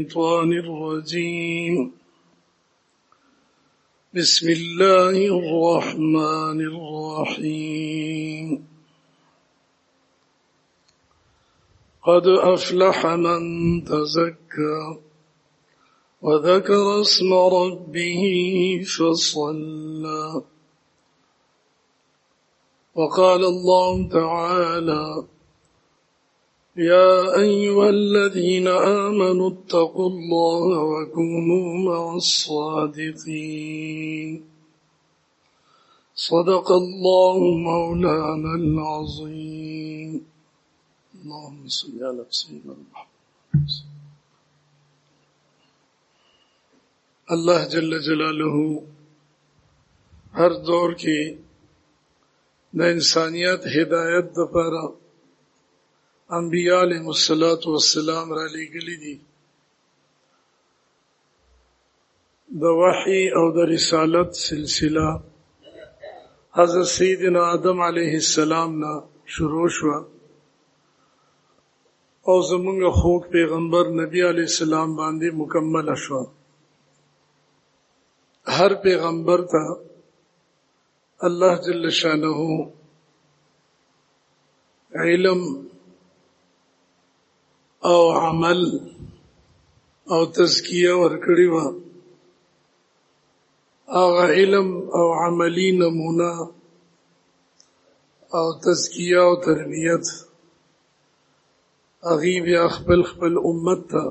الشيطان الرجيم. بسم الله الرحمن الرحيم. قد أفلح من تزكى وذكر اسم ربه فصلى. وقال الله تعالى: يا أيها الذين آمنوا اتقوا الله وكونوا مع الصادقين. صدق الله مولانا العظيم. اللهم صل على سيدنا محمد. اللہ جل جلالہ ہر دور کی دا انسانیت ہدایت دپارا انبیاء علیہ السلام را لېږلي دي. د وحی او د رسالت سلسله حضرت سیدنا آدم علیہ السلام نا شروع شوه او زمونږ خوږ پیغمبر نبی علیہ السلام باندې مکمل شوه. ہر پیغمبر تا اللہ جل شانہ علم او عمل او تزکیه ورکړی و. هغه علم او عملی نمونه او تزکیه او تربیت هغه بیا خپل امت ته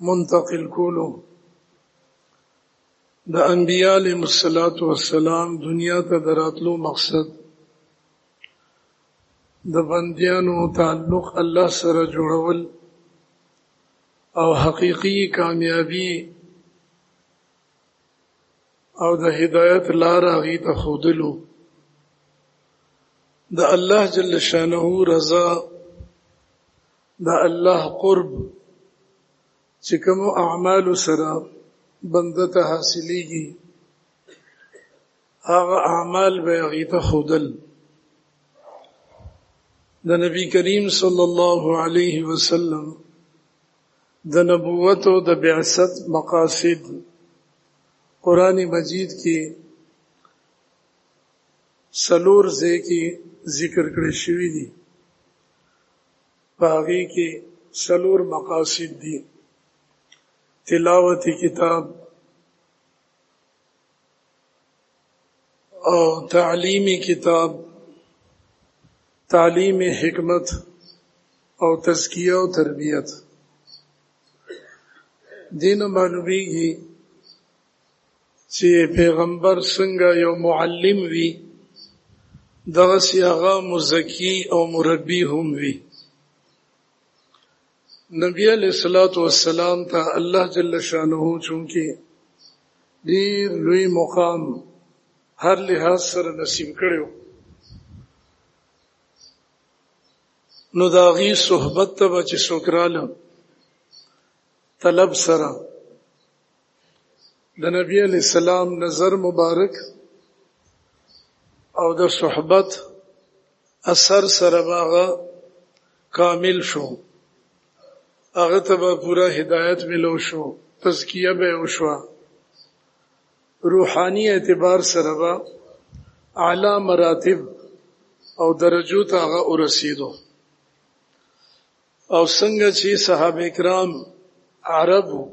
منتقل کولو. د انبیاء علیهم السلام دنیا ته دراتلو مقصد د بندیانو تعلق الله سره جوړول او حقیقی کامیابی او د هدایت لار هغه ته ښودلو. د الله جل شانه رضا، د الله قرب چې کوم اعمال سره بنده ته حاصلېږي هغه اعمال به هغه ته ښودل. د نبی کریم صلی الله علیه وسلم د نبوت او د بعثت مقاصد قرآن مجید کې سلور ځای کې ذکر کړی شوی دي. په هغې کې سلور مقاصد دي: تلاوت کتاب او تعلیم کتاب، تعلیم حکمت او تزکیه او تربیت. دین معلومیږي چې پیغمبر څنګه یو معلم وي دغسې هغه مزکی او مربی هم وي. نبی علیہ السلام ته الله جل شانه چونکه ډیر لوی مقام هر لحاظ سره نصیب کړو، نو داغي صحبت ته چې سوکراله طلب سره د نبی علیہ السلام نظر مبارک او د صحبت اثر سره باغه کامل شو. هغه ته به پورا هدایت ملو شو، تزکیه به وشوه، روحانی اعتبار سره به اعلی مراتب او درجو ته هغه ورسېدو. او څنګه چې صحابه کرام عربو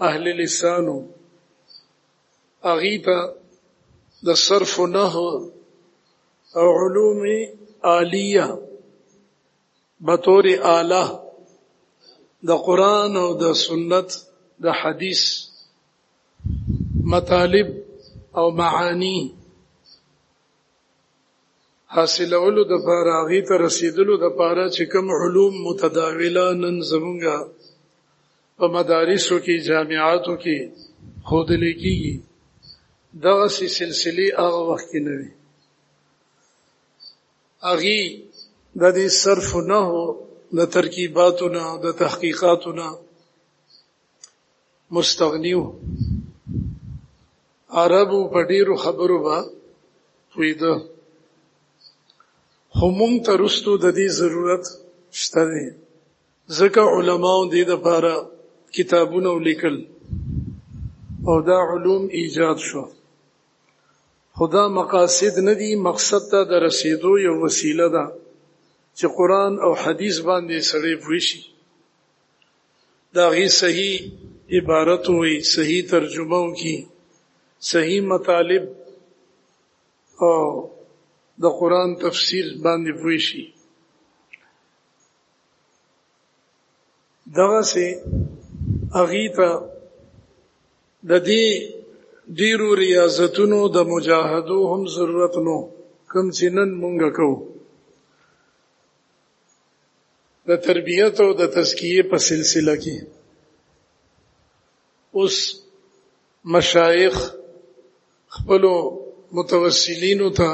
اهل لسانو هغې ته د صرف و نحو او علوم عالیه بطور اعلی د قرآن او د سنت د حدیث مطالب او معانی حاصلولو د پاره هغې ته رسیدلو د پاره چې کوم علوم متداوله نن زمونږه په مدارسو کې جامعاتو کې ښودلې کېږي، دغسې سلسلې هغه وخت کې نه وي. هغې د دې صرف و نحو د ترکیباتونه او د تحقیقاتونه مستغنی وو. عربو په ډېرو خبرو به پوهېده، خو مونږ ته رستو د دې ضرورت شته دی. ځکه علماو دې دپاره کتابونه ولیکل او دا علوم ایجاد شو. خدا مقاصد نه دي، مقصد ته د رسیدو یو وسیله ده چې قرآن او حدیث باندې سړی پوه شي، د هغې صحیح عبارت وي، صحیح ترجمه وکړي، صحیح مطالب او د قرآن تفسیر باندې پوه شي. دغسې هغې ته د دې ډیرو ریاضتونو د مجاهدو هم ضرورت نو، کوم چې نن مونږ کوو د تربیت او د تزکیې په سلسله کې. اوس مشایخ خپلو متوسلینو ته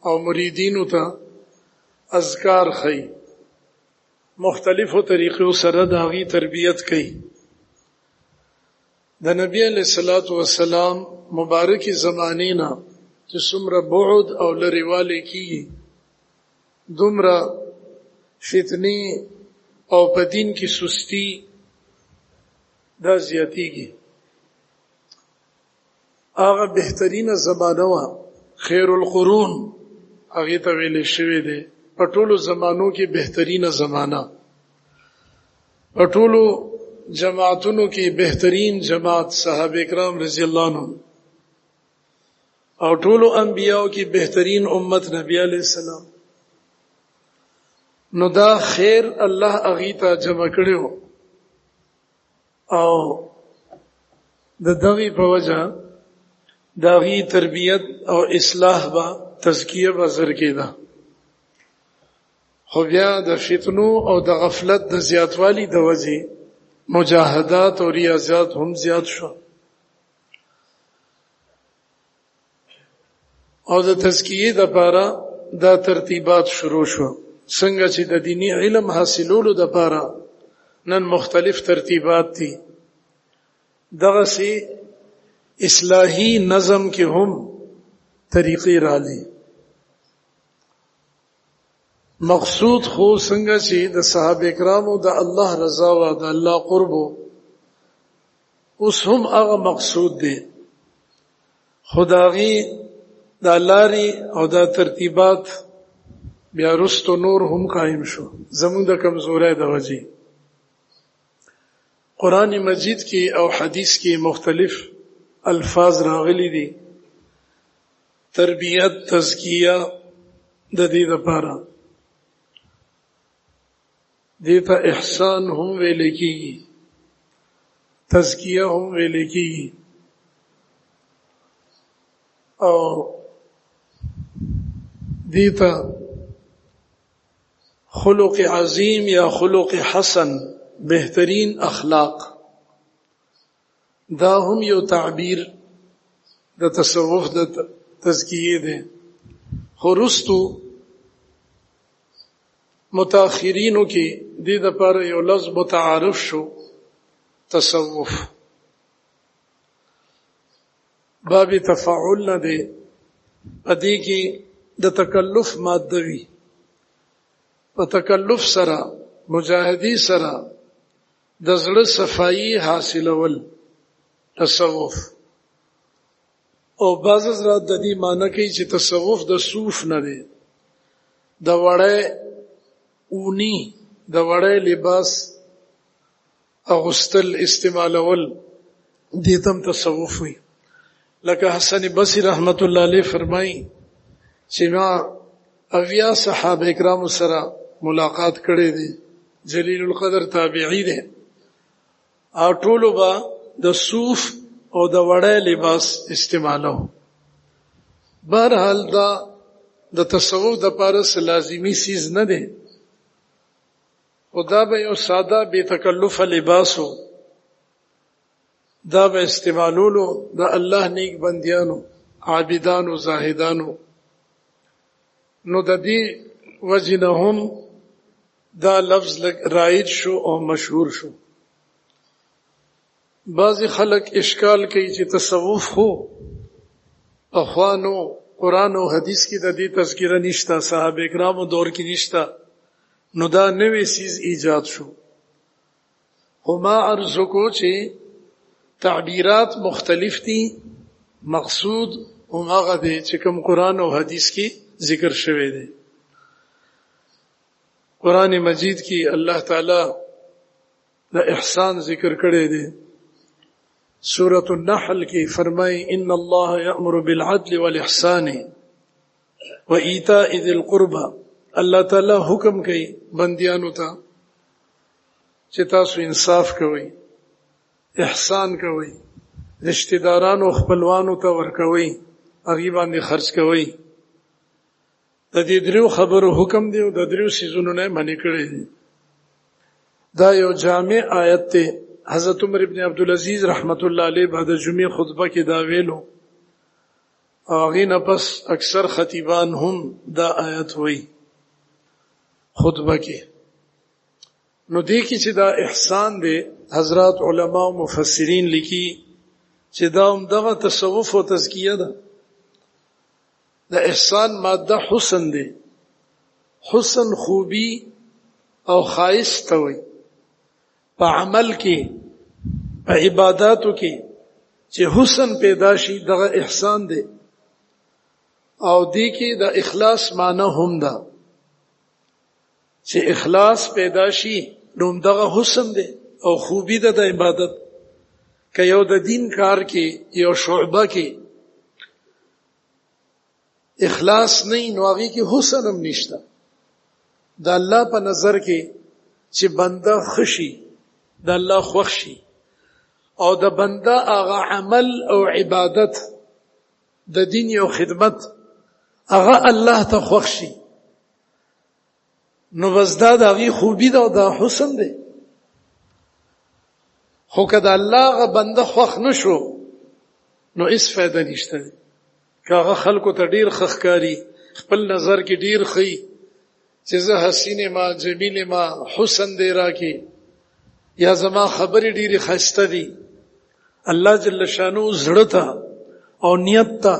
او مریدینو ته اذکار ښیي، مختلفو طریقو سره د هغې تربیت کوي. د نبی علیہ الصلوۃ والسلام مبارکی زمانې نه چې څومره بعد او لرېوالی کیږي، دومره فتنې او په دین کې سستی دا زیاتیږي. هغه بهترینه زمانه وه، خیر القرون هغې ته ویلی شوی دی، په ټولو زمانو کې بهترینه زمانه، په ټولو جماعتونو کې بهترین جماعت صحابه کرام رضی الله عنهم، او ټولو انبیاو کې بهترین امت نبی علیہ السلام. نو دا خیر الله هغې ته جمع کړی و، او د دغې په وجه د هغې تربیت او اصلاح به تزکیه به زر کېده. خو بیا د فتنو او د غفلت د زیاتوالي د وجې مجاهدات او ریاضات هم زیات شو، او د تزکیې دپاره دا ترتیبات شروع شو. څنګه چې د دینی علم حاصلولو دپاره نن مختلف ترتیبات دي، دغسې اصلاحي نظم کې هم طریقې راغلي. مقصود خو څنګه چې د صحابه کرامو د الله رضا او د الله قرب، اوس هم هغه مقصود دی، خدایي د لارې او د ترتیبات بیا رستو نور هم قائم شو زموږ د کمزورۍ د وجې. قرآن مجید کې او حدیث کې مختلف الفاظ راغلي دي، تربیت تزکیه د دې لپاره. دیتا احسان هم ویلے کیږي، تزکیه هم ویلے کیږي، او دیتا خلق عظیم یا خلق حسن، بہترین اخلاق، دا هم یو تعبیر د تصوف د تزکیه ده. خو رستو متاخرینو کې دې دپاره یو لفظ متعارف شو، تصوف. باب تفاعل نه دی، په دې کې د تکلف ماده وي، په تکلف سره مجاهدی سره د زړه صفایي حاصلول تصوف. او بعض حضرات د دې معنی کوي چې تصوف د صوف نه دی، د وړې اونی د وړې لباس اغوستل استعمالول دیتم تصوف وي. لکه حسن بصری رحمت الله علیه فرمایي چې ما 80 صحابه کرام سره ملاقات کړې دي، جلیل القدر تابعی دي، او ټولو با د صوف او د وړې لباس استعمالو. بهرحال دا د تصوف د پاره لازمی چیز نه دی، خدا به یو ساده بے تکلف لباسو، دا به استعمالولو د الله نیک بندیانو، عابدانو، زاهدانو. نو د دې وجه نه هم دا لفظ رایج شو او مشهور شو. بعضی خلق اشکال کوي چې تصوف خو اخوانو قرآن او حدیث کې د دې تذکرہ نشته، صحابه کرامو دور کې نشته، نو دا نوې چیز ایجاد شو. هما ارزو کو چې تعبیرات مختلف دي، مقصود هغه دی چې کوم قرآن او حدیث کې ذکر شوی دی. قرآن مجید کې الله تعالی د احسان ذکر کړی دی. سورة النحل کې فرمای ان الله یأمر بالعدل والإحسان وإیتاء ذی القربى. الله تعالی حکم کوي بندیانو ته چې تاسو انصاف کوئ، احسان کوئ، رشتہ دارانو خپلوانو ته ورکوئ، هغه باندې خرج کوئ. د دې دریو خبرو حکم دی او د دریو سيزونو نه منې کړی دی. دا یو جامع آیت ته. حضرت عمر ابن عبدالعزیز رحمت الله علیه بعد جمعې خطبه کې دا ویلو، هغه نه پس اکثر خطیبان هم دا آیت وایي خطبه کې. نو دې کې چې دا احسان دی، حضرات علما او مفسرین لیکي چې دا هم دغه تصوف او تزکیه ده. د احسان ماده حسن دی. حسن خوبی او خایست وي په عمل کې، په عبادتو کې چې حسن پیدا شي، دغه احسان دی. او دې کې د اخلاص معنی هم ده چې اخلاص پیدا شي، نو دغه حسن دی او خوبی ده د عبادت. که یو د دین کار کې یو شعبه کې اخلاص نه نو هغه کې حسن هم نشته. د الله په نظر کې چې بنده خشي، د الله خوښ شي، او د بنده هغه عمل او عبادت د دین او خدمت هغه الله ته خوښ شي، نو بس دا د هغه خوبی ده او د حسن دی. خو که د الله هغه بنده خوښ نشو نو هیڅ فایده نشته. که هغه خلکو ته ډیر ښکاري، خپل نظر کې ډیر خي چې زه حسینه ما، جمیله ما، حسن دی راکې، یا زما خبرې ډیره خسته دي، الله جل شانو زړه ته او نیت ته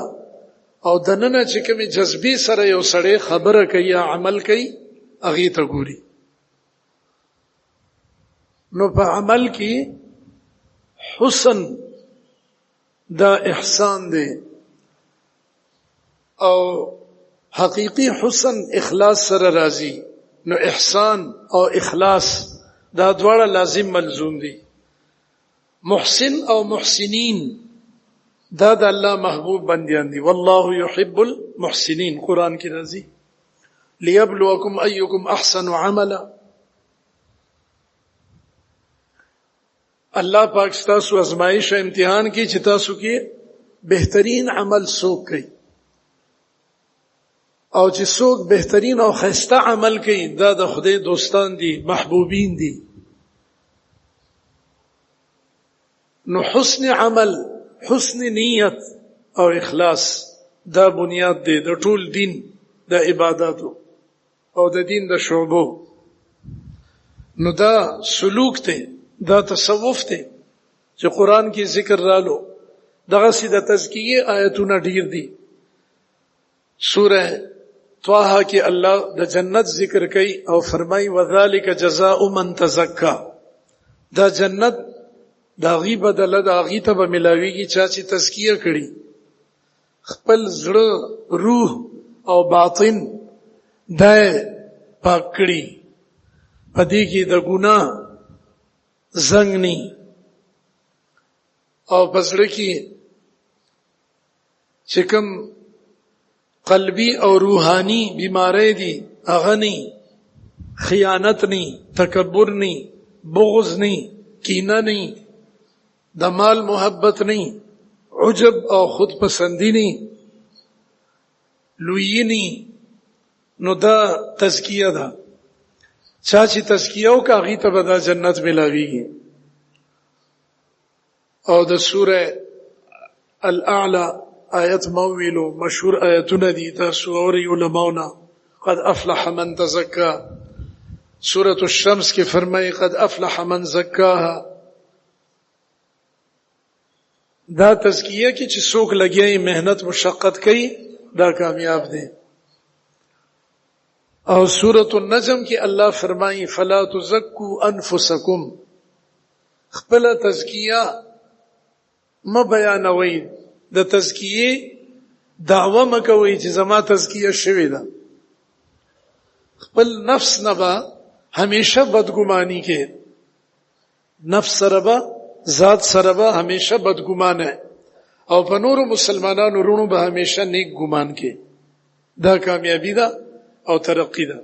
او دننه چې کومې جذبې سره یو سړی خبره کوي یا عمل کوي هغه ته ګوري. نو په عمل کې حسن دا احسان دی، او حقیقی حسن اخلاص سره راځي. نو احسان او اخلاص دا دواړه لازم ملزوم دي. محسن او محسنین دا د الله محبوب بندیان دي. والله يحب المحسنین قرآن کې راځي ليبلوكم ايكم احسن عملا. الله پاک تاسو ازمایش او امتحان کې چې تاسو کې بهترین عمل څوک کوي، او چې څوک بهترین او خسته عمل کوي دا د خدای دوستان دي، محبوبین دي. نو حسن عمل، حسن نیت او اخلاص دا بنیاد دی د ټول دین د عبادتو او د دین د شعبو. نو دا سلوک ته، دا تصوف ته چې قرآن کې ذکر رالو. دغه سي د تزکیه آیتونه ډیر دي. سوره طه کې الله د جنت ذکر کوي او فرمایي وذالک جزاء من تزکا. دا جنت دا غي بدل دا غي ته به ملاويږي چې تزکیه کړي، خپل زړه، روح او باطن دا پاک کړي، پدې کې د ګناه زنګ ني، او پسړه کې چې کوم قلبی او روحانی بیماری دي هغه ني، خیانت ني، تکبر ني، بغض ني، کینه ني، د مال محبت ني، عجب او خود پسندی ني، لوی ني. نو دا تزکیه ده. چا چې تزکیه او کاغی ته به دا جنت ملاویږي. او د سوره الاعلى آیت مویلو مشهور آیتونه دي تاسو اوري علماؤنا. قد افلح من تزکا. سورة الشمس کې فرمایي قد افلح من زکاها. دا تزکیه کې چې څوک لګیای، مهنت مشقت کوي، دا کامیاب دي. او سورة النجم کې الله فرمایي فلا تزکوا انفسکم خپل تزکیه م بیانوي، د تزکیه دعوه مکوي چې زما تزکیه شوی ده. خپل نفس نه به همیشه بدګماني کې، نفس سره به ذات سره به همیشه بدګمانه او په نورو مسلمانانو ورونو به همیشه نیک ګمان کې. دا کامیابی ده او ترقی ده.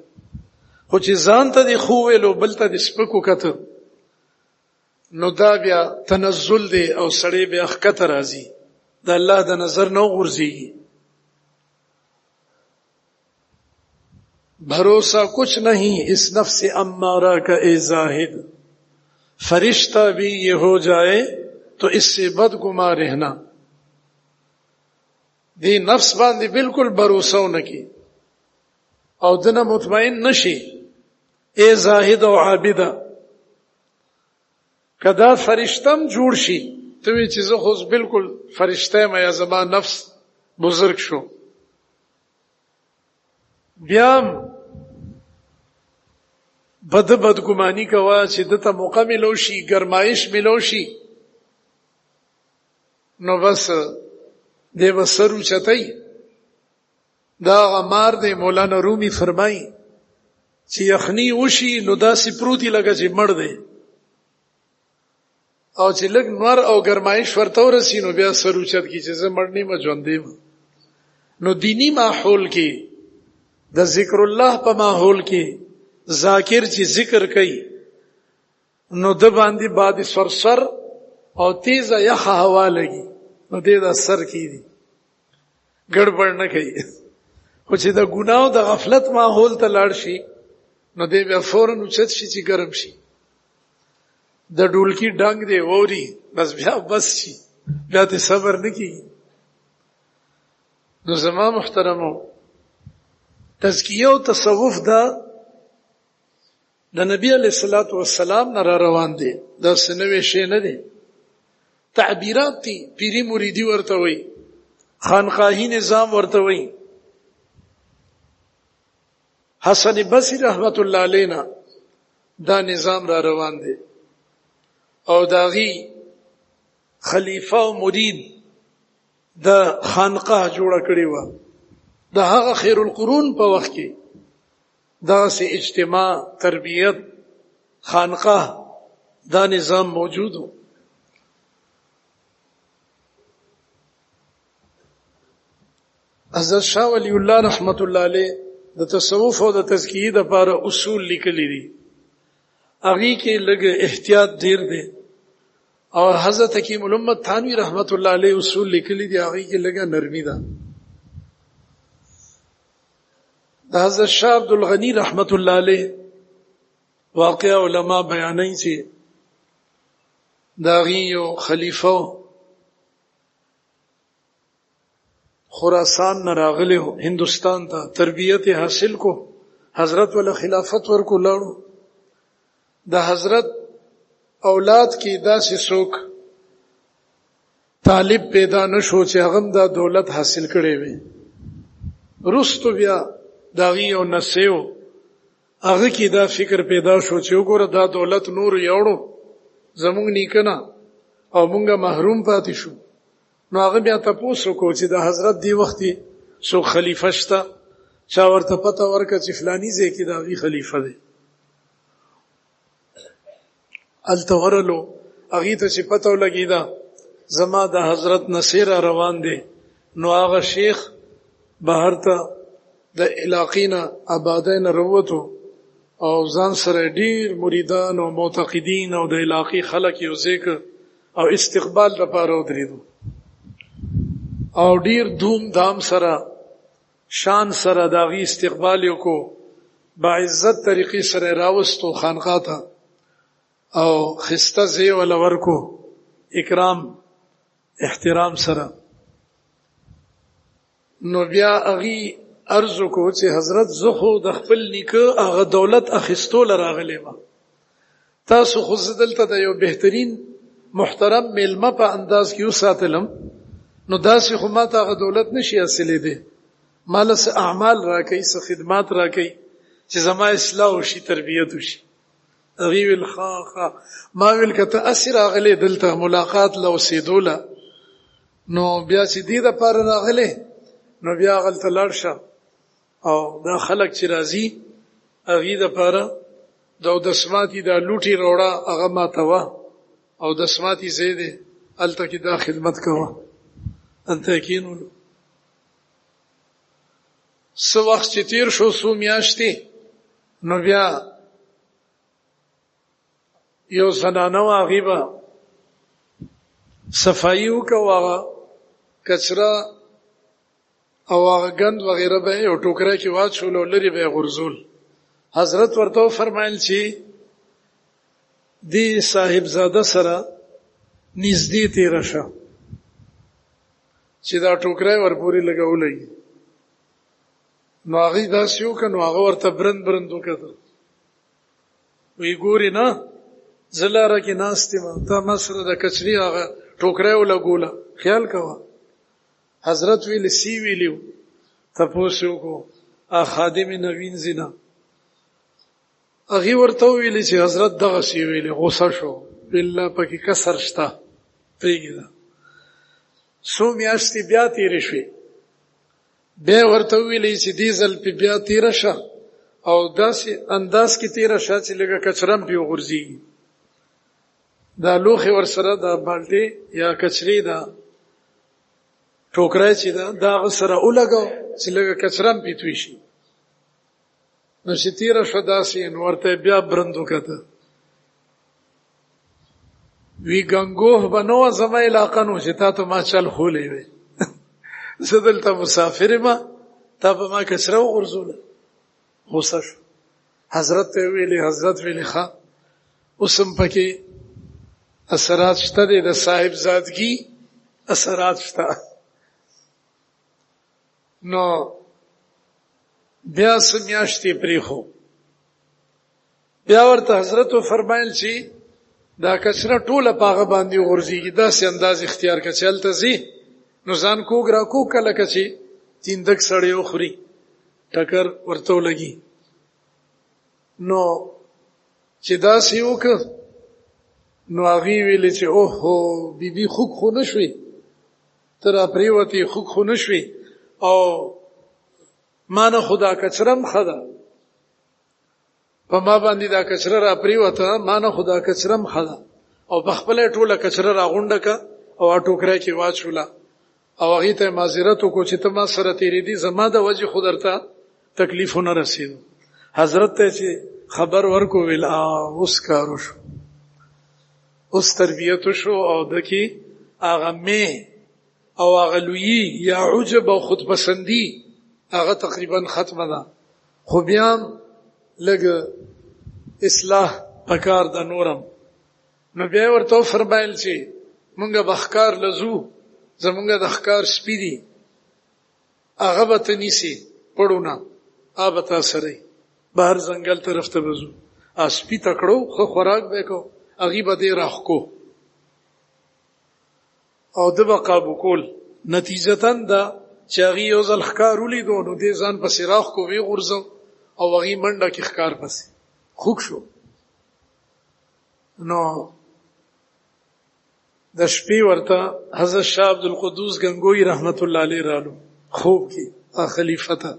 خو چې ځان ته دی خو ویلو بل ته د سپکو کته، نو دا بیا تنزل دی او سړی بیا ښکته راځي، د الله د نظر نه غورځي. भरोसा कुछ नहीं इस नफ्स अम्मारा का ए जाहिद, फरिश्ता भी ये हो जाए तो इससे बदगुमा रहना. دی نفس باندې بالکل भरोसा ونکي او دنه مطمئن نشي، اے زاهد او عابده. کدا فرشتم جوړ شي ته وی چې زه خو بالکل فرشته ما یا زما نفس بزرگ شو، بیا بدګمانی کوا چې دته موقع ملو شي، گرمایش ملو شي، نو بس دی وسرو چتای. دا غمار دی مولانا رومی فرمای چې یخنی وشي نو داسې پروتي لګه چې مړ دی، او چې لګ نور او گرمایش ورته ورسی نو بیا سرو چت کی چې زه مړ نه ما ژوندې. نو دینی ماحول کې د ذکر الله په ماحول کې ذاکر چې ذکر کوي نو د باندې باد سرسر او تیز یخ هوا لګي، نو دې د سر کې دي ګړبړ نه کوي. خو چې د ګناو د غفلت ماحول ته لاړ شي نو دې بیا فورن اوچت شي چې ګرم شي، د ډولکی ډنګ دی ووري بس بیا بس شي، بیا ته صبر نه کیږي. نو زما محترمو، تزکیه او تصوف دا د نبی علیہ الصلوۃ والسلام نه را روان دي، دا سنوي شی نه دي، تعبیرات دي. پیری مریدی ورته وي، خانقاهی نظام ورته وي. حسن بصری رحمت الله علینا دا نظام را روان دي، او داغي خلیفہ او مرید د خانقاه جوړه کړی و. د هغه خیر القرون په وخت کې دا سه اجتماع، تربیت، خانقاه دا نظام موجود و. حضرت شاه ولی الله رحمت الله علیه د تصوف او د تزکیه لپاره اصول لیکلي دي، هغه کې لږ احتیاط ډیر دی. او حضرت حکیم الامت تھانوی رحمت الله علیه اصول لیکلي دي، هغه کې لږه نرمي ده. د حضرت شاه عبد الغنی رحمت الله علیه واقع علما بیانای چې داغي یو خلیفہ خراسان نه راغلی هندستان ته، تربیت حاصل کو، حضرت ولا خلافت ورکو لاړو. د حضرت اولاد کې داسې څوک طالب پیدا نشو چې هغه د دولت حاصل کړي وي. رستو بیا داغي او نسیو هغه کې دا فکر پیدا شو چې وګوره دا دولت نور یوړو زمونږ نیکنه او مونږه محروم پاتې شو. نو هغه بیا تاسو کو چې د حضرت دی وختي سو خلیفہ شته، چا ورته پته ورکړه چې فلانی ځای کې داغي خلیفہ دی. التورلو هغه ته چې پته ولګی دا زما د حضرت نصیر روان دی، نو هغه شیخ بهر ته د علاقینا آبادین وروته او ځان سره ډیر مریدان او معتقدین او د علاقې خلک یو ذکر او استقبال لپاره ودرېدو، او ډیر دوم دام سره شان سره داغي استقبال یو کو، با عزت طریقې سره راوستو خانقاه ته او خسته زی ولا ورکو اکرام احترام سره. نو بیا اغي ارزو کو چې حضرت زخو د خپل نیکه هغه دولت اخیستو لراغلی ما، تاسو خو زدلته د یو بهترین محترم ملما په انداز کې وساتلم، نو داسې خو ما ته هغه دولت نشي حاصلې دي، مال سه اعمال راکې، سه خدمات راکې چې زما اصلاح وشي، تربیت وشي. هغه ویل خا ما ویل کته اسیر اغله دلته ملاقات لو سیدوله نو بیا چې دې د پر راغله نو بیا غلط لړشه او دا خلک چې راځي هغه د پر د دسماتي د لوټي روړه هغه ماتوا او دسماتي زیده الته کې دا خدمت کوه انته کینولو سو وخت چې تیر شو سو میاشتې نو بیا یو زنانه واغیبه صفائی وکوا کچرا او هغه غند وغیرہ به یو ټوکره کې واچول او لري به غرزول حضرت ورته فرمایل چې دی صاحب زاده سره نږدې تیر شه چې دا ټوکره ورپوري لګولې نو هغه دا شو کنو هغه ورته برند وکړه وی ګوري نه زلاره کې ناشته ما ته مسره د کچري هغه ټوکره ولګوله خیال کوا حضرت ویل سی ویلو تاسو کو ا خادم نوین زینا هغه ورته ویل چې حضرت دغه سی ویل غوسه شو بالله پکې کسر شتا پیګه سو میاشتې بیا تیر شي به ورته ویل چې دیزل په بیا تیر شه او داسې انداز کې تیر شه چې لګه کچرم په غورځي دا لوخي ور سره دا بالټي یا کچري دا ټوکرای چې دا سره ولګو چې لګه کچرم پیټوي شي نو چې تیر شو داسې ورته بیا برندو کته وی ګنګوه بنو زما علاقه نو چې تاسو ما چل خولې وي زدلته مسافر ما تا په ما کچره ورزول غوسه شو حضرت ویلي ښا اوسم پکې اثرات شته د صاحب زادگی اثرات شته نو بیا سمیاشتې پریخو بیا ورته حضرت فرمایل چې دا کچره ټوله پاغه باندې غورځيږي دا سي انداز اختیار کا چلته زی نو ځان کوګ را کو کله کچي تیندک سړیو خوري ټکر ورته لګي نو چې دا سی وک نو هغه ویل چې اوه بیبي خوک خو نشوي تر پریوتی خوک خو نشوي او مانه خدا کچرم خدا په ما باندې دا کچره را پریوته مانه خدا کچرم خدا او بخپل ټوله کچره را غونډه کا او ټوکره کې واچولا او هغه ته معذرت کو چې ته ما سره تیرې دي زما د وجه خودرته تکلیفونه رسید حضرت ته چې خبر ورکو ویل اوس کارو شو اوس تربیت شو او دکی هغه می او هغه لوی یا عجب او خود پسندی هغه تقریبا ختمه ده خو بیا لګ اصلاح پکار د نورم نو بیا ورته فرمایل چې مونږه بخکار لزو زمونږه د خکار سپیدي هغه به تنيسي پړونه آبتا سره بهر ځنګل طرف ته وزو اسپی تکړو خو خوراک وکاو هغه به دې راخکو او د بقابو کول نتیجتن دا چې هغه یو ځل خکار ولیدو نو دې ځان په سراخ کو وی غورځو او هغه منډه کې خکار پسې خوک شو نو د شپې ورته حضرت شاه عبد القدوس گنگوی رحمت الله علیه رالو خوب کې خلیفہ ته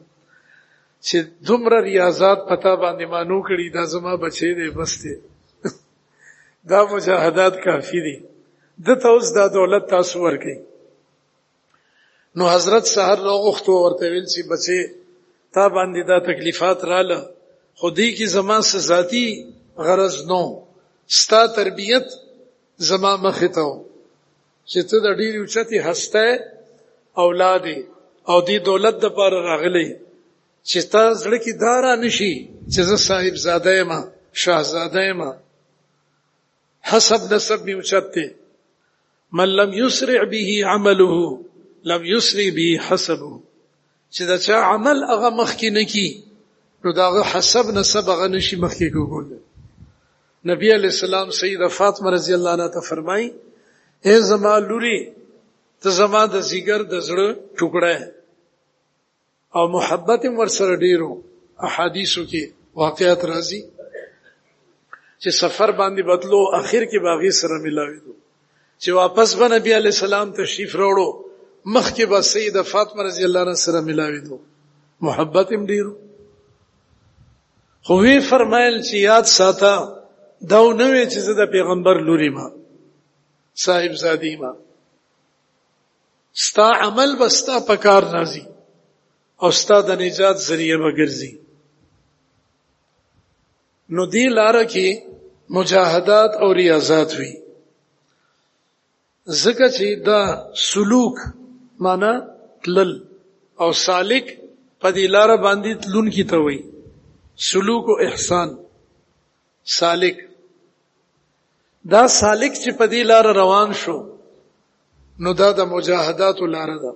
چې دومره ریاضات پتا باندې مانو کړي دا زما بچی دی بس دی دا مجاهدات کافی دي د توس دا دولت تاسو ورکي نو حضرت سحر راغختو ورته ویل چې بچی تا باندې دا تکلیفات رااله خودی کی زما سے ذاتی غرض نو ستا تربیت زما مخته چې ته د ډیر اوچتي هسته اولاد او دی دولت د پر راغلی چې تا زړه کې دارا نشي چې زه صاحب زاده ما شاهزاده ما حسب نسب می اوچته من لم يسرع به عمله لم يسرع به حسبه چې دا چا عمل هغه مخکې نه کی نو داغه حسب نسب هغه نشي مخکې کوول نبی علیہ السلام سیدہ فاطمه رضی الله عنها ته فرمای اے زما لوري ته زما د زیګر د زړه ټوکړه او محبت ور سره ډیرو احادیثو کې واقعات راځي چې سفر باندې بدلو اخر کې باغی سره ملاوي دو چې واپس به نبی علی السلام تشریف راوړو مخکې به سیده فاطمه رضی الله عنها سره ملاوي دو محبت هم ډیرو خو وی فرمایل چې یاد ساته دا نوې چې د پیغمبر لوري ما صاحب زادی ما ستا عمل بستا پکار نازي او ستا د نجات ذریعہ وګرځي نو دی لاره کې مجاهدات او ریاضات وی ځکه چې دا سلوک معنا تلل او سالک په دې لاره باندې تلون کی ته وی سلوک او احسان سالک دا سالک چې په دې لاره روان شو نو دا د مجاهدات لاره ده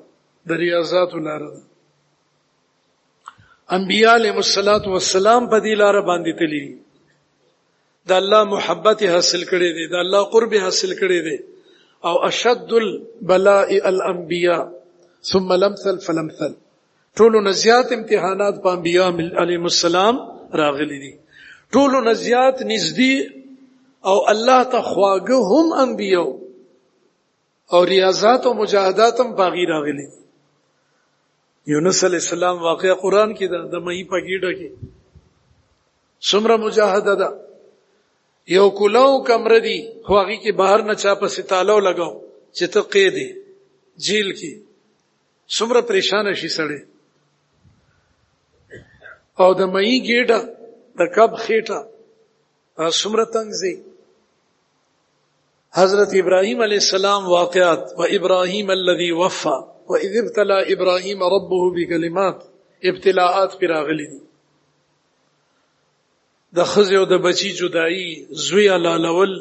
د ریاضات لاره ده انبیاء علیهم الصلاۃ والسلام په دې لاره باندې تللی د الله محبت حاصل کړي دي د الله قرب حاصل کړي دي او اشد البلاء الانبیاء ثم الامثل فالامثل ټولو نزيات امتحانات په انبیاء علیهم السلام راغلي دي ټولو نزيات نږدې او الله ته خواږه هم انبیاء او ریاضات او مجاهدات هم باغی راغلي یونس علیہ السلام واقعا قران کې د مې په گیډه کې څومره مجاهده ده یو کولو کمر دی خو هغه کې بهر نه چا په ستالو لگاو چې ته قیدې جیل کې څومره پریشان شي سړی او د مې گیډه د کب خېټه څومره تنګ حضرت ابراہیم علیہ السلام واقعات و ابراہیم الذی وفا و اذ ابتلا ابراہیم ربه بکلمات ابتلاءات پر راغلي دي د خزه او د بچی جدائی زوی علالول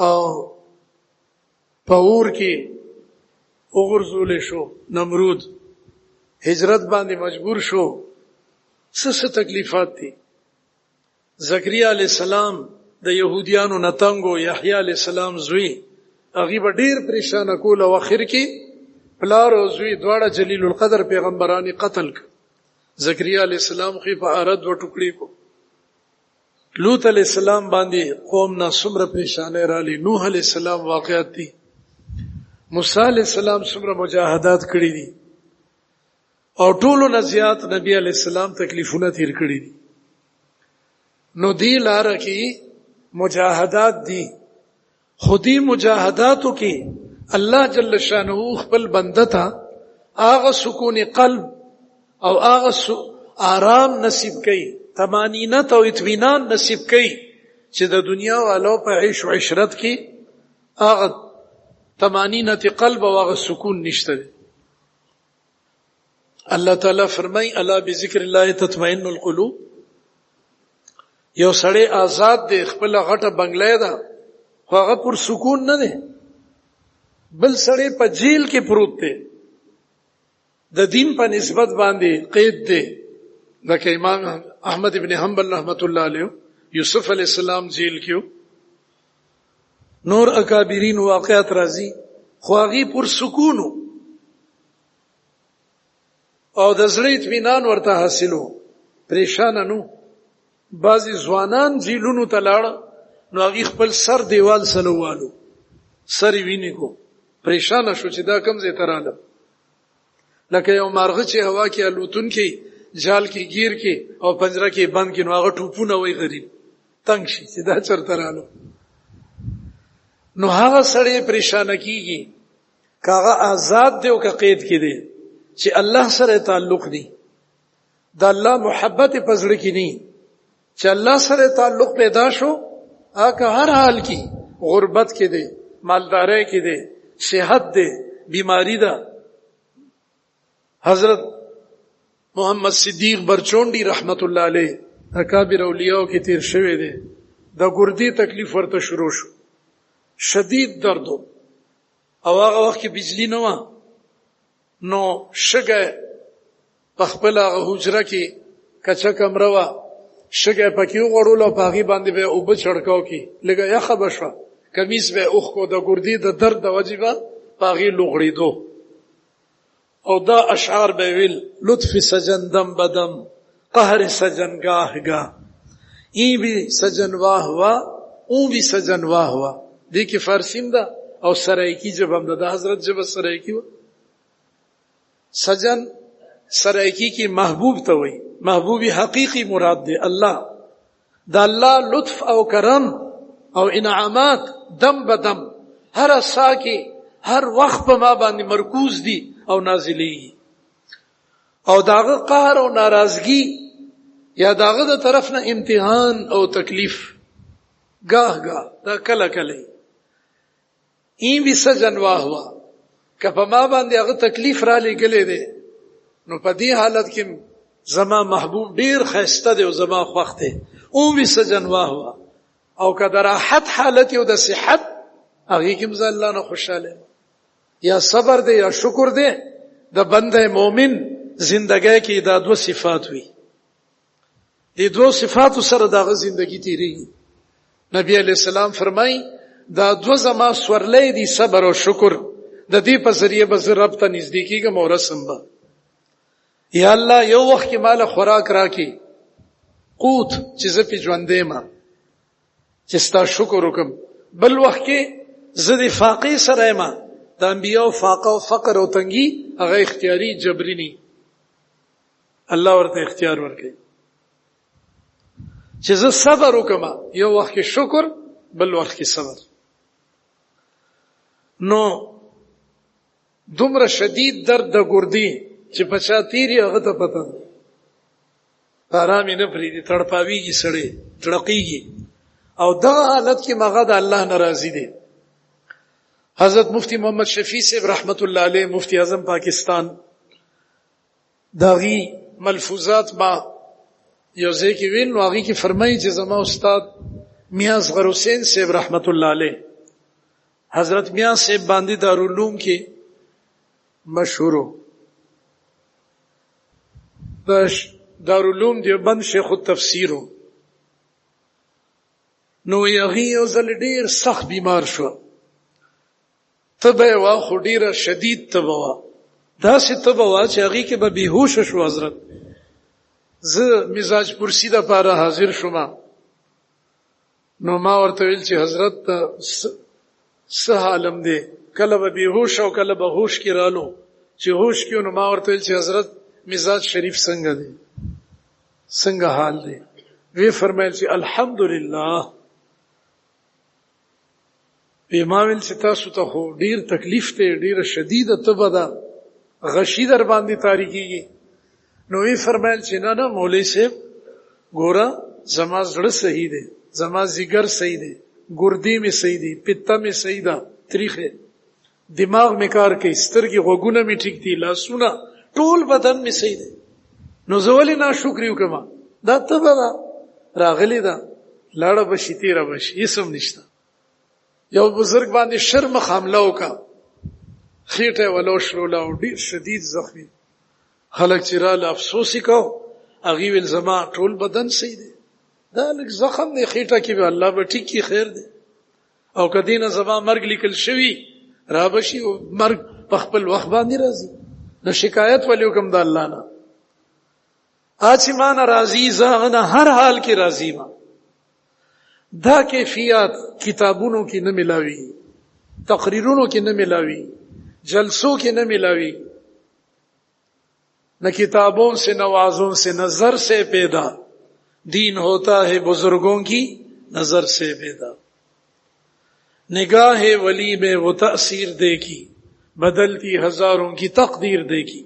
او پاور کې وګرځول شو نمرود هجرت باندې مجبور شو څه تکلیفات دي زکریا علیہ السلام د يهوديانو نتنګو یحیی علیہ السلام زوی هغه به ډیر پریشان کول او اخر کې پلار او زوی دواړه جلیل القدر پیغمبرانی قتل ک زکریا علیہ السلام خو په ارد و ټوکړي کو لوط علیہ السلام باندې قوم نه څومره پریشانه را لې نوح علیہ السلام واقعات دي موسی علیہ السلام څومره مجاهدات کړی دي او ټولو نزيات نبی علیہ السلام تکلیفونه تیر کړی دي نو دی لاره کې مجاهدات دي خودی مجاهداتو کې الله جل شانه خپل بنده ته هغه سکون قلب او هغه آرام نصیب کړي طمانینت او اطمینان نصیب کړي چې د دنیا والو په عيش او عشرت کې هغه طمانینت قلب او هغه سکون نشته الله تعالی فرمای الا بذکر الله تطمئن القلوب یو سړی آزاد دی خپل غټه بنگلې ده خو هغه پر سکون نه دی بل سړی په جیل کې پروت دی د دین په نسبت باندې قید دی لکه امام احمد ابن حنبل رحمت الله علیه یوسف علیہ السلام جیل کې نور اکابرین واقعات راځي خو هغه پر سکون او د زړه اطمینان ورته حاصلو پریشان نه بعضی ځوانان جیلونو ته لاړ نو هغه خپل سر دیوال سلوالو سر ویني کو پریشان شو چې دا کم ځای تراله لکه یو مارغه چې هوا کې الوتون کې جال کې گیر کې او پنجره کې بند کې نو هغه ټوپونه وای غریب تنگ شي چې دا چرته رالو نو هغه سړی پریشان کیږي کاغه آزاد دی او که قید کې دی چې الله سره تعلق دی دا الله محبت پزړه کې نه چې الله سره تعلق پیدا شو هغه هر حال کې غربت کې دی مالداري کې دی صحت دی بیماری ده حضرت محمد صدیق برچونډي رحمت الله علیه اکابر اولیاء کې تیر شوی دی د ګردی تکلیف ورته شروع شو شدید درد او هغه وخت کې بجلی نه و نو شګه په خپل حجره کې کچا کمره و شګه پکې وړول او پاغي باندې به او به چړکاو کې لګا یا خبشه کمیس به اوخ کو د ګردی د درد د وجبه پاغي لوغړېدو او دا اشعار به ویل لطف سجن دم بدم قهر سجن گاه گاه این بھی سجنوا ہوا اون بھی سجنوا ہوا. دیکھیں فارسیم دا اور سرائکی جب ہم دا حضرت جب سرائکی ہوا سجن سرائکی کی محبوب تو ہوئی محبوبی حقیقی مراد دے اللہ دا اللہ لطف او کرم او انعامات دم بدم ہر سا کی ہر وقت پا ما باندې مرکوز دی او نازلی او داغه قهر او ناراضگی یا داغه د طرف نه امتحان او تکلیف گاہ گاہ دا کله کله این بھی سجنوا ہوا که پا ما باندې هغه تکلیف را لګلې دی نو په دې حالت کې زما محبوب ډیر خسته دی او زما خوښ دی اون بھی سجنوا ہوا او که د راحت حالت او د صحت هغه کې مزه الله نه خوشاله یا صبر دی یا شکر دی د بنده مومن زندګۍ کې دا دو صفات وي دې دو صفات سره دغه زندگی تیریږي. نبی علیہ السلام فرمای دا دو زما سورلې دي صبر او شکر د دې په ذریعہ به رب ته نږدې کیږم او رسم به یا الله یو وخت کې مال خوراک راکې قوت چې زه په ژوندې ما چې ستا شکر وکم بل وخت کې زه د فاقې سره ما د انبیاء فاقه او فقر او تنګي هغه اختیاري جبري نه الله ورته اختیار ورکړي چې زه صبر وکم یو وخت کې شکر بل وخت کې صبر. نو دومره شدید درد د ګردی چې پچا تیری هغه ته پته آرام نه پریدي تړپاویږي سړی تړقیږي او دا حالت کې مغه د الله ناراضي دي. حضرت مفتی محمد شفیع صاحب رحمت الله علیه مفتی اعظم پاکستان داغي ملفوظات ما یو ځای کې ویل نو هغه کې فرمایي چې زما استاد میاں اصغر حسین صاحب رحمت الله علیه حضرت میاں صاحب باندې دارالعلوم کې مشهورو دارالعلوم دیوبند شیخ التفسیرو نو یغی یو ځل ډیر سخت بیمار شو تبه وا خو ډیره شدید تبه وا داسې تبه وا چې هغه کې به بیهوش شو. حضرت زه مزاج پرسی د پاره حاضر شوم نو ما ورته ویل چې حضرت څه حالم دی کله به بیهوش او کله به هوش کې رالو چې هوش کې نو ما ورته ویل چې حضرت مزاج شریف څنګه دی څنګه حال دی وی فرمایل چې الحمدلله پیماویل چې تاسو ته خو ډیر تکلیف ته ډیر شدیده تبه ده غشي در باندې تاریخي نو وی فرمایل چې نه مولوی صاحب ګورا زما زړه صحیح دی زما زیګر صحیح دی ګردی می صحیح دی پته می صحیح ده تاریخه دماغ می کار کوي سترګې غوګونه می ټیک دي لاسونه ټول بدن می صحیح دی نو زولې ناشکری وکما دا تبه راغلی دا لاړه بشي تیرا بشي هیڅ نشته. یو بزرگ باندې شرم حمله وکا خېټه ولوش رولا او ډیر شدید زخمی خلک چې را افسوس وکاو هغه ول زما ټول بدن صحیح دی دا لږ زخم دی خېټه کې به الله به ټیک کی خیر دی او کدینه زما مرګ لیکل شوی را بشي او مرګ په خپل وخت باندې راځي نو شکایت ولیو کوم د الله نه اچ ما ناراضی زغه هر حال کې راضی ما دا کیفیت کتابونو کې نه ملاوي تقریرونو کې نه ملاوي جلسوں کې نه ملاوي نہ کتابوں سے نوازوں سے نظر سے پیدا دین ہوتا ہے بزرگوں کی نظر سے پیدا نگاہ ولی میں وہ تأثیر دیکھی بدلتی ہزاروں کی تقدیر دیکھی.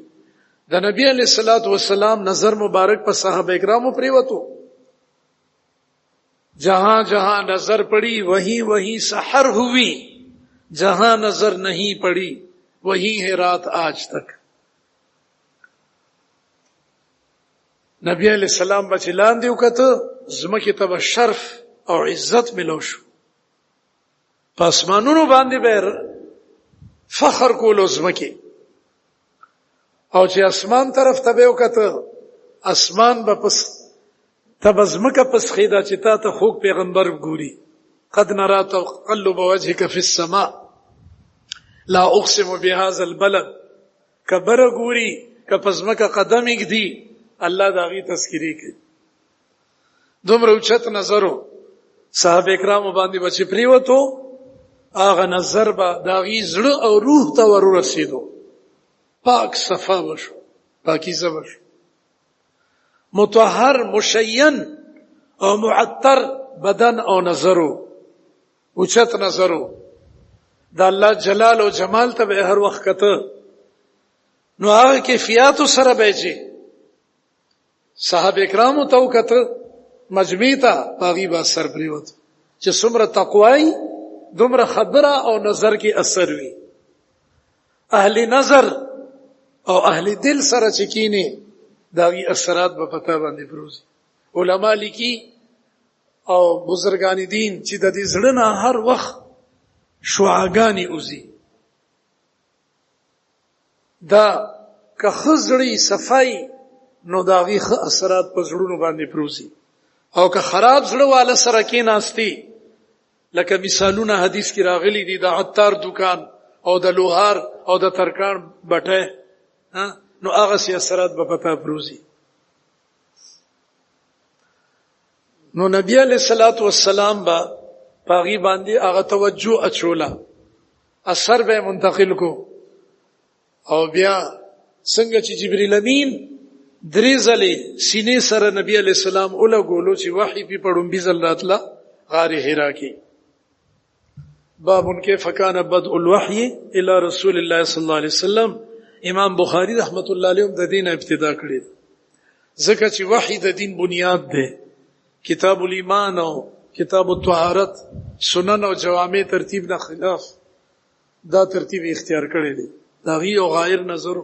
دا نبی علیہ الصلوۃ والسلام نظر مبارک پر صحابہ کرامو پریوتو جہاں جہاں نظر پڑی وہیں وہیں سحر ہوئی جہاں نظر نہیں پڑی وہیں ہے رات آج تک. نبی علیہ السلام بچلان دیو کته زمکه ته شرف او عزت ملو شو پاسمانونو باندې به فخر کولو زمکه او چې اسمان طرف ته به وکته اسمان به پس تبزمکه پس خیدا چې تا ته خوږ پیغمبر ګوري قد نرى تقلب وجهك في السماء لا اقسم بهذا البلد کبر ګوري کپزمکه قدم یګدي الله داغي تذکری کوي دومره اوچت نظرو صحابه کرامو باندې بچ پریوتو هغه نظر به داغي زړه او روح ته ورسېدو، پاک صفا وشو، پاکیزه وشو، مطهر مشین او معطر بدن او نظرو، اوچت نظرو د الله جلال او جمال ته به هر وخت کته. نو هغه کیفیت سره به چې صحابه کرامو ته وکته مجمع ته باغی با سر پریوت چې څومره تقوی دومره خبره او نظر کې اثر وي. اهل نظر او اهل دل سره چې کینی داغي اثرات په پتا باندې پروزي. علما لیکي او بزرگان دین چې د دې زړه نه هر وخت شعاګانی اوزي، دا که خزړی صفای نو داغي خ اثرات په زړونو باندې پروزي، او که خراب زړه والا سره کې ناشتي لکه مثالونه حدیث کې راغلي دي د عطار دکان او د لوهار او د ترکان بټه، نو هغه سي اثرات په پتا پروزي. نو نبی علیہ الصلوۃ والسلام با پاغي باندې هغه توجه اچولا، اثر به منتقل کو، او بیا څنګه چې جبرئیل امین درې ځلې سینې سره نبی علیہ السلام اوله ګولو چې وحی په پړم بي ځل راتله غار حرا کې. باب کې فکان بدء الوحی الی رسول الله صلی الله علیه وسلم. امام بخاری رحمت الله علیه د دین ابتدا کړی، ځکه چې وحی د دین بنیاد ده. کتاب الایمان او کتاب الطهارت سنن او جوامع ترتیب نه خلاف دا ترتیب اختیار کړی دی، دا غي او غیر نظر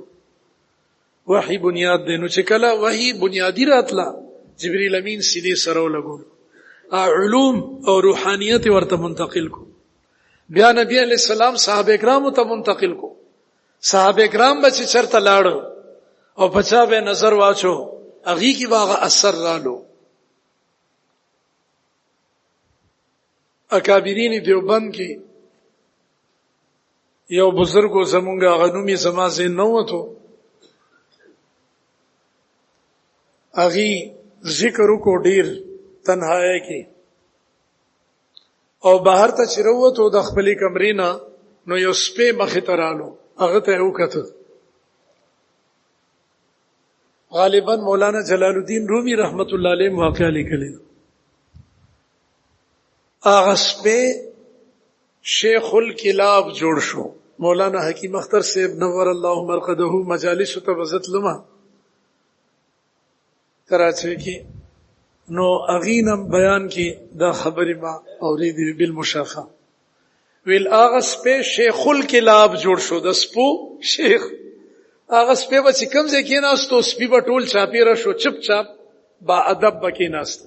وحی بنیاد دی. نو چې کله وحی بنیادی راتلا جبرئیل امین سیدی سره لګول، علوم او روحانیت ورته منتقل کو، بیا نبی علیہ السلام صحابه کرامو ته منتقل کو. صحابه کرام به چې چرته لاړ او بچا به نظر واچو اغي کی باغه اثر رالو. اکابرین دیوبند کې یو بزرګو زمونږه غنومي زما زین نو وته، اغي ذکر کو ډیر تنهایی کې، او بهر ته چروته د خپلې کمرې نه نو یو سپې مخې ته رالو، هغه ته وکړه. غالبا مولانا جلال الدین رومی رحمت الله علیه واقعا لیکلی، هغه سپې شیخ الکلاب جوړ شو. مولانا حکیم اختر صاحب نور الله مرقده مجالس ته وزت لما کراچۍ کې، نو اغینم بیان کې دا خبرې ما اوریدې بالمشافه ویل هغه سپې شیخ الکلاب جوړ شو. د سپو شیخ هغه سپې به چې کوم ځای کې ناستو سپې به ټول چاپیره شو، چپ چاپ با ادب بکې ناست.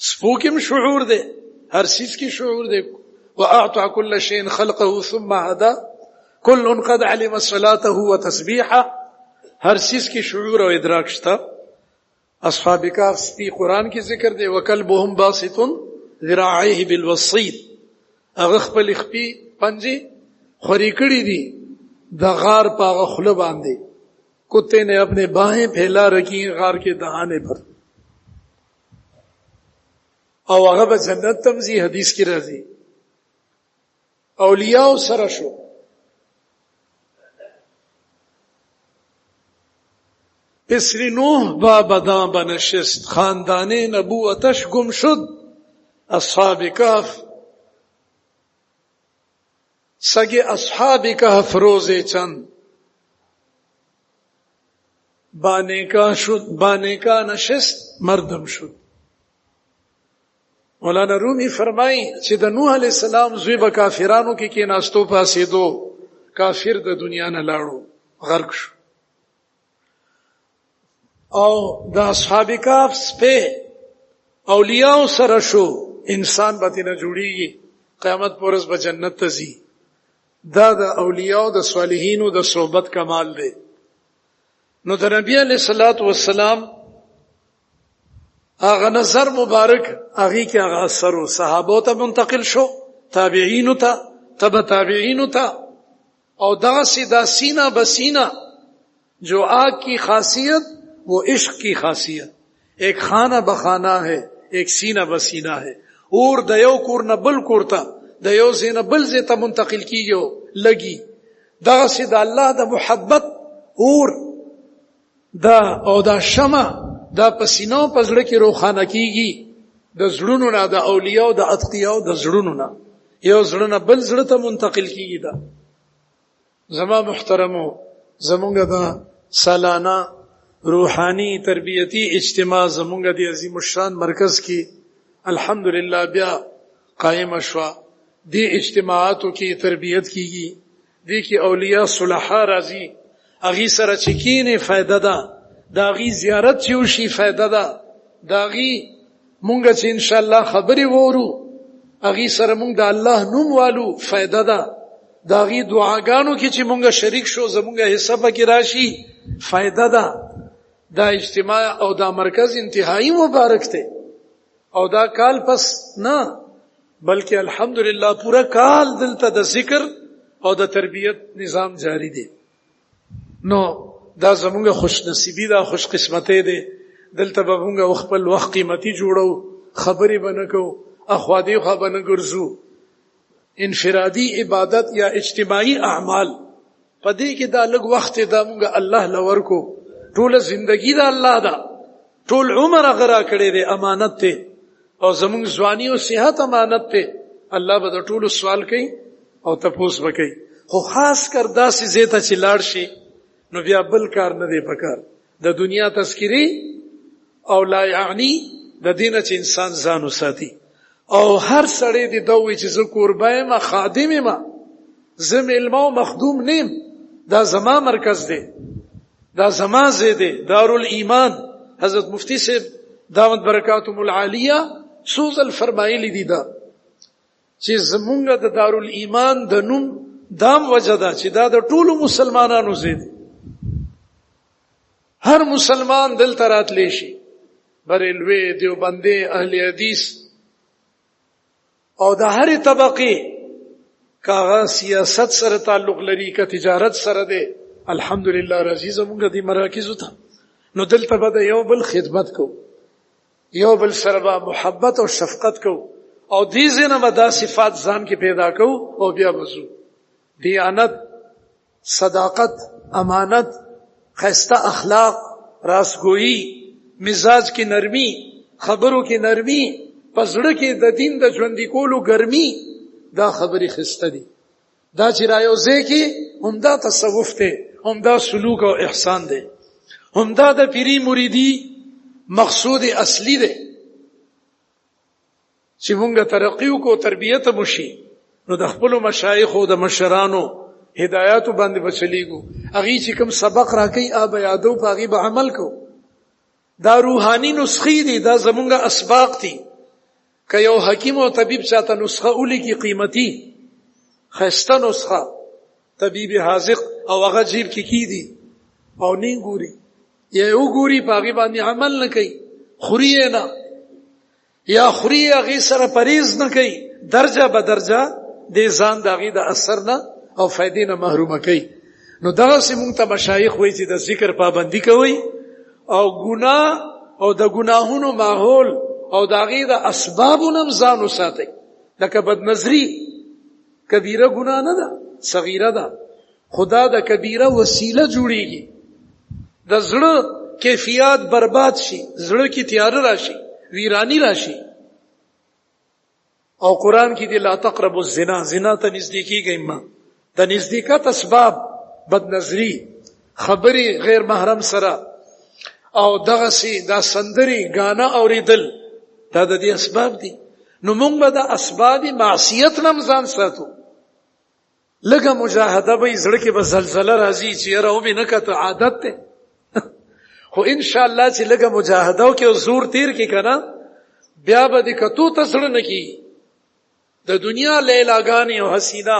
سپو کې شعور دی، هر چیز کې شعور دی. واعطى كل شيء خلقه ثم هدى كل قد علم صلاته وتسبيحه، هر چیز کې شعور او ادراک شته. اصحاب کهف سپی قران کې ذکر دی، وکلبهم باسط ذراعيه بالوصيد، هغه خپل خپي پنځه خوري کړی دي د غار په خله باندې. کتے نے اپنے باہیں پھیلا رکھی غار کے دہانے پر، او هغه به جنت تمزي حدیث کې راځي. اولیاء سره شو، پسر نوح با بدان بنشست، خاندان نبوتش گم شد. اصحاب کهف سگ اصحاب کهف روز چند بانے کا نشست مردم شد. مولانا رومی فرمایي چې د نوح علی السلام زوی به کافرانو کې ناستو پاسې دو کافر د دنیا نه لاړو، غرق شو. او د اصحاب کهف سپه اولیاء سره شو، انسان به نه جوړیږي، قیامت پر ورځ به جنت ته ځي. دا د اولیاء د صالحینو د صحبت کمال دی. نو د نبی علیہ الصلوۃ والسلام هغه نظر مبارک هغه کې هغه اثر صحابه ته منتقل شو، تابعین ته، تبع تابعین ته، او دغه سیدا سینہ بسینہ جو آگ کی خاصیت وہ عشق کی خاصیت، ایک خانہ بخانہ ہے، ایک سینہ بسینہ ہے. اور د یو کور نه بل کور ته، د یو ځای نه بل ځای ته منتقل کیږي لګي. دغسې د الله د محبت اور دا او دا شمع دا په سینو په زړه کې روښانه کیږي، د زړونو نه، د اولیاء د اتقیاء د زړونو نه یو زړه نه بل زړه ته منتقل کیږي. دا زما محترمو، زمونږ دا سالانه روحانی تربیتی اجتماع زمونږ د عظیم الشان مرکز کې الحمدللہ بیا قائم شوا. دی اجتماعاتو کې تربیت کیږي، دی کې اولیاء صلحاء راځي، اغي سره چکینه فائدہ ده، دا غي زیارت چې وشي فائدہ ده، دا غي مونږ چې ان شاء الله خبري وورو اغي سره مونږ د الله نوم والو فائدہ ده، دا غي دعاګانو کې چې مونږ شریک شو زمونږه حصہ پکې راشي فائدہ ده. دا اجتماع او دا مرکز انتهایی مبارک دی، او دا کال پس نه بلکې الحمدللہ پورا کال دلته د ذکر او د تربیت نظام جاری دی. نو دا زمونږ خوش نصیبی دا خوش قسمته دی. دلته به مونږ خپل وخت قیمتي جوړو، خبرې بنکو، اخوادی خو بنګرزو، انفرادی عبادت یا اجتماعي اعمال پدې کې دا لږ وخت دا مونږ الله لور کو. ټول زندگی دا الله دا، ټول عمر غرا کړی دی، امانت ته، او زمونږ ځواني او صحت امانت ته. الله به د ټولو سوال کوي او تپوس وکړي. خو خاص کر داسې زیته چې لاړ شي نو بیا بل کار نه دی پکار، د دنیا تذکری او لا یعنی د دینه چې انسان ځان وساتي. او هر سړی دی دوی چې زه قربای ما خادم ما زم علم او مخدوم نیم، دا زما مرکز دی، دا زما زیده دارالایمان. حضرت مفتی سے دعوت برکاتهم العالیه سوزل فرمایلی دی دا چې زمونږ د دارالایمان د نوم دام وجدا چې دا د ټولو مسلمانانو زیده، هر مسلمان دل ترات لیشي، بریلوی، دیوبندی، اهل حدیث او د هر طبقه کاغه سیاست سره تعلق لري، که تجارت سره ده، الحمدللہ راځي زمونږ د مراکزو ته. نو دلته به یو بل خدمت کو، یو بل سره محبت او شفقت کو، او دې زنه مدا صفات ځان کې پیدا کو، او بیا وضو، دیانت، صداقت، امانت، خیسته اخلاق، راسګوئی، مزاج کې نرمی، خبرو کې نرمی، پزړه کې د دین د ژوندۍ کولو ګرمي، دا خبرې خسته دي. دا چې رايوځي کې همدا تصوف ته، همدا سلوک او احسان دی، همدا د پیری مریدی مقصود اصلی دی. چې مونږه ترقیو کو تربیت مشي نو د خپل مشایخ او د مشرانو هدایت باندې بچلیګو، اغي چې کوم سبق راکې اب یادو په اغي به عمل کو. دا روحاني نسخې دي، دا زمونږه اسباق دي. که یو حکیم او طبيب چاته نسخه اولی کی قیمتي خسته نسخه طبيب حاذق او هغه جیب کې کی دي او نه ګوري، یا یو ګوري پاغي باندې عمل نه کوي، خوري نه یا خوري هغه سره پریز نه کوي، درجه به درجه د ځان دغه د اثر نه او فائدې نه محروم کوي. نو دغه سیمون ته مشایخ وایي چې د ذکر پابندي کوي او ګناه او د ګناهونو ماحول او داغه د اسبابونو ځان وساتي. لکه بدنظری کبیره ګناه نه ده، صغیره ده، خدا د کبیره وسیله جوړیږي. د زړه کیفیت برباد شي، زړه کې تیار راشي، ویرانی راشي. او قران کې دی لا تقربوا الزنا، زنا ته نزدیکی کیما، د نزدېکت اسباب بدنظری، خبري غیر محرم سره، او دغه سي دا سندري غانا اوریدل، دا د دې اسباب دي. نو موږ به د اسباب معصیت نم ځان ساتو. لکه مجاهده به زړه کې به زلزلہ راځي چې راو به نه کته عادت ته خو ان شاء الله چې لکه مجاهده او کې زور تیر کې کنه بیا به د کتو تسړ نه کی. د دنیا لیلاګانی او حسینا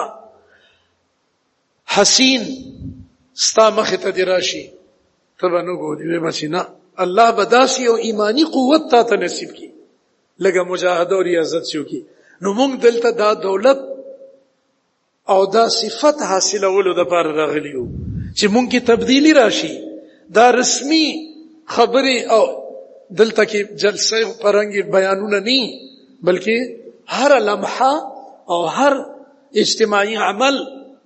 حسین ستا مخ ته دراشي تبه نو ګوري به مسینا الله بداسي او ایمانی قوت ته نصیب کی لګه مجاهده او ریاضت شو کی. نو موږ دلته دا دولت او دا صفت حاصلولو د پاره راغلیو چې مونږ کې تبدیلی راشي. دا رسمی خبره او دلته کې جلسه پرنګي بیانونه نه بلکې هر لمحه او هر اجتماعي عمل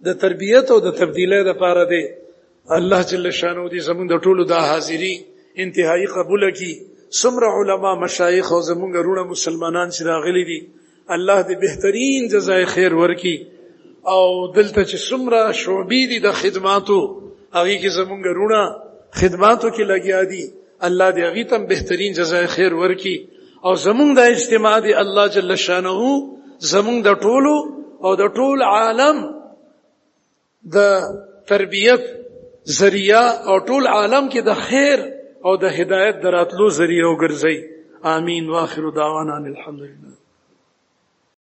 د تربیت او د تبدیلی لپاره دی. الله جل شانه دې زموږ د ټولو د حاضری انتهایی قبول کړي. څومره علما مشایخ او زموږ ورونه مسلمانان چې راغلي دي الله دې بهترین جزای خیر ورکړي. او دلته چې څومره شعبې دي د خدماتو هغه کې زموږ ورونه خدماتو کې لګیا دي الله دې هغه تم بهترین جزای خیر ورکړي. او زموږ د اجتماع دی الله جل شانه زموږ د ټولو او د ټول عالم د تربیت ذریعہ او ټول عالم کې د خیر او د هدایت دراتلو ذریعہ وګرځي. آمین. واخر دعوانا الحمدلله.